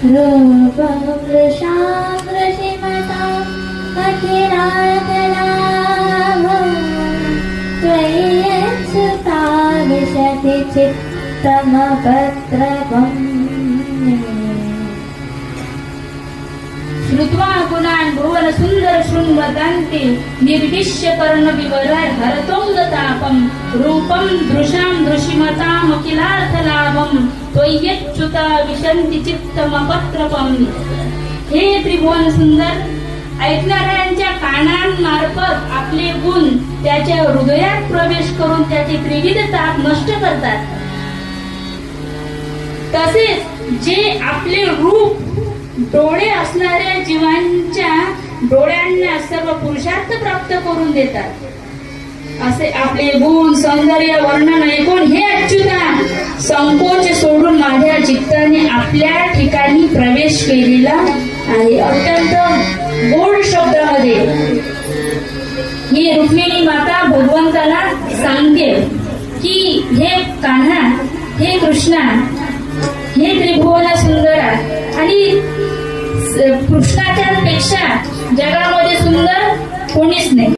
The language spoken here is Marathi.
रूपं वृषामृषिमताम् अखिलाकलाभम् त्वय्यच्युता विशति चित्तमपत्रपम् श्रुत्वा गुणान् भुवन सुंदर शृण्वन्ति निर्दिश्य कर्ण विवराय हरतोंगतापम् रूपं दृशां दृशिमताम् अखिलार्थलाभम् त्वय्यच्युता विशन्ति चित्तमपत्रपम्। हे त्रिभुवन सुंदर, ऐकणाऱ्यांच्या कानांमार्फत आपले गुण त्याच्या हृदयात प्रवेश करून त्याची त्रिविध ताप नष्ट करतात। तसेच जे आपले रूप डोळे असणाऱ्या जीवांच्या डोळ्यांना सर्व पुरुषार्थ प्राप्त करून देतात, असे आपले गुण सौंदर्य वर्णन ऐकून हे अच्युता संकोच सोडून माझ्या चित्ताने आपल्या ठिकाणी प्रवेश केलेला आहे। अत्यंत गोड शब्दामध्ये ही रुक्मिणी माता भगवंताला सांगते की हे कान्हा, हे कृष्णा, हे त्रिभुवन सुंदरा, आणि कृष्णाच्या पेक्षा जगामध्ये सुंदर कोणीच नाही।